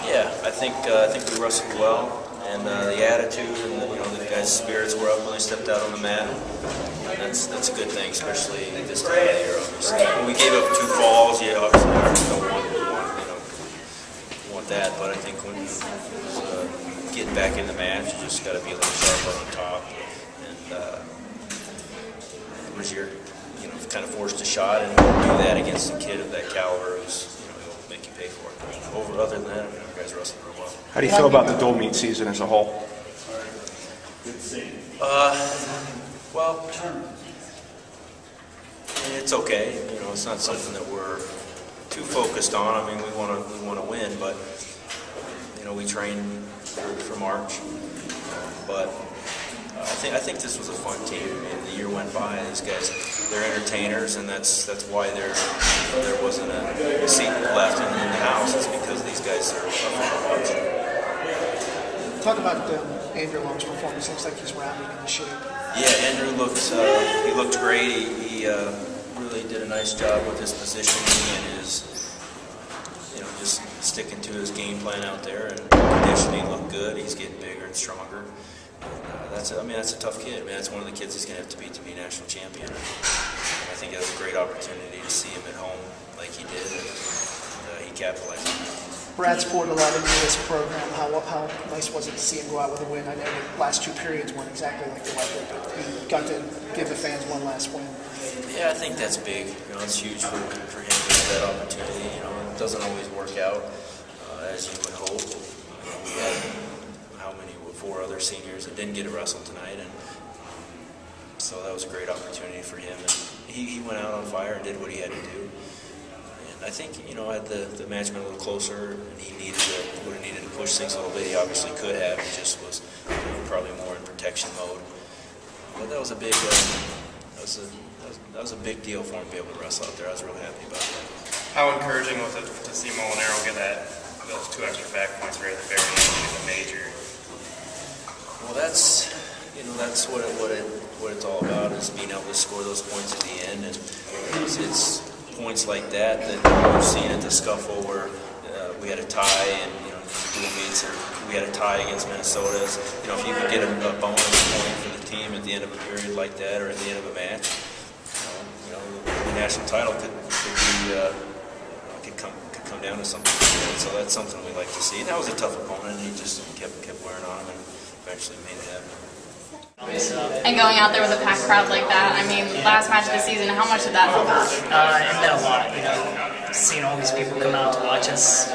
Yeah, I think we wrestled well, and the attitude and the guys' spirits were up when they stepped out on the mat. And that's a good thing, especially this time of the year. Obviously, when we gave up 2 falls, yeah, obviously we don't want that. But I think when getting back in the match, you just got to be a little sharper on top, and was your kind of forced a shot and do that against a kid of that caliber who's he'll make you pay for it. Other than that, you guys wrestled real well. How do you feel about the dual meet season as a whole? Well, it's okay. It's not something that we're too focused on. I mean, we want to win, but we train for March. But I think this was a fun team. I mean, the year went by. These guys, they're entertainers, and that's why there wasn't a seat left in the house. It's because these guys are fun to watch. Talk about Andrew Long's performance. Looks like he's rounding into shape. Yeah, Andrew looked great. He really did a nice job with his positioning and his just sticking to his game plan out there, and conditioning looked good. He's getting bigger and stronger. That's a tough kid. I mean, that's one of the kids he's going to have to beat to be national champion. And I think it was a great opportunity to see him at home like he did, and he capitalized on it. Brad's poured a lot into this program. How nice was it to see him go out with a win? I know the last 2 periods weren't exactly like they liked it, but he got to give the fans one last win. Yeah, I think that's big. It's huge for him to have that opportunity. It doesn't always work out as you would hope. We had 4 other seniors that didn't get to wrestle tonight, and so that was a great opportunity for him. And he went out on fire and did what he had to do. And I think had the match been a little closer, and he would have needed to push things a little bit. He obviously could have. He just was probably more in protection mode. But that was a big that was a big deal for him to be able to wrestle out there. I was real happy about that. How encouraging was it to see Molinaro get those 2 extra back points right at the very end in the major? Well, that's what it's all about, is being able to score those points at the end, and it's points like that we've seen at the scuffle where we had a tie, and we had a tie against Minnesota. If you could get a bonus point for the team at the end of a period like that, or at the end of a match, the national title could come down to something. So that's something we like to see. And that was a tough opponent, and he just kept wearing on him and eventually made it happen. And going out there with a packed crowd like that, I mean, last match of the season, how much did that help out? It meant a lot. Seeing all these people come out to watch us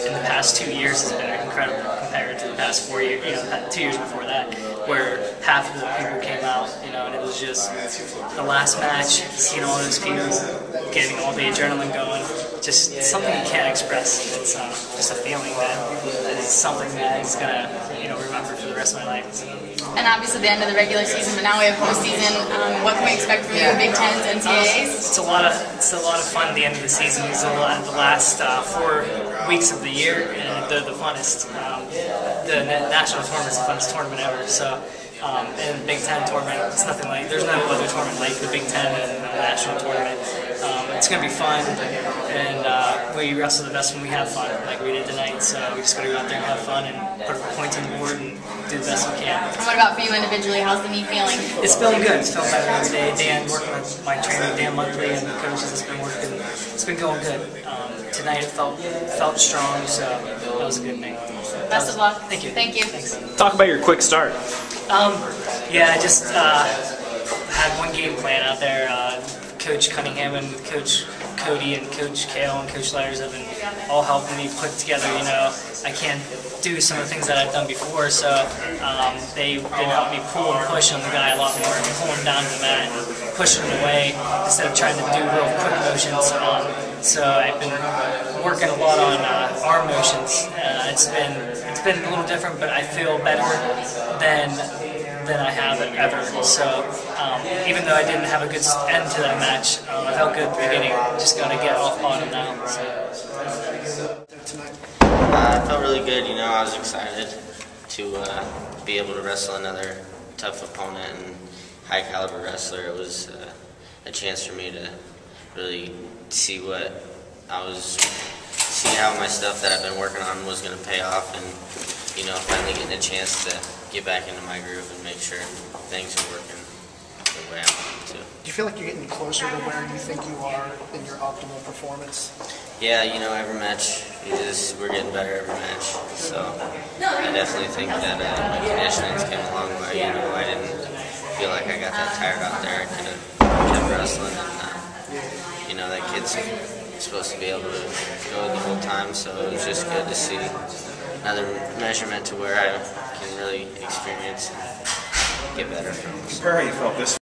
in the past 2 years has been incredible compared to the past 4 years, 2 years before that, where half of the people came out, and it was just the last match, seeing all those people, getting all the adrenaline going, just something you can't express. It's just a feeling that is something that is going to, remember for the rest of my life. And obviously the end of the regular season, but now we have postseason. What can we expect from you, Big Tens, NCAAs? It's a lot of fun at the end of the season. It's the last 4 weeks of the year, and they're the funnest. The national tournament's the funnest tournament ever. So, and Big Ten tournament, it's nothing like. There's no other tournament like the Big Ten and the national tournament. It's going to be fun, and we wrestle the best when we have fun, like we did tonight. So we just got to go out there and have fun and put points on the board and do the best we can. And what about for you individually? How's the knee feeling? It's feeling good. It's feeling better every day. Dan, working with my trainer Dan monthly and the coaches, it's been working. It's been going good. Tonight it felt strong, so that was a good thing. Best of luck. Thank you. Thank you. Thanks. Talk about your quick start. Yeah, I just had one game plan out there. Coach Cunningham and Coach Cody and Coach Cael and Coach Letters have been all helping me put together. I can't do some of the things that I've done before, so they've been helping me pull and push on the guy a lot more, and pull him down to the mat, and push him away instead of trying to do real quick motions. So I've been working a lot on arm motions. It's been a little different, but I feel better than I have ever. So even though I didn't have a good end to that match, I felt good at the beginning. Just got to get off bottom now. I felt really good. I was excited to be able to wrestle another tough opponent and high caliber wrestler. It was a chance for me to really see what I was see how my stuff that I've been working on was going to pay off, and finally getting a chance to get back into my groove and make sure things are working the way I want them to. Do you feel like you're getting closer to where you think you are in your optimal performance? Yeah, every match we're getting better every match. So I definitely think that my conditioning's came a long way. I didn't feel like I got that tired out there. I could have kept wrestling, and that kid's supposed to be able to go the whole time. So it was just good to see another measurement to where I can really experience and get better from. Compare how you felt this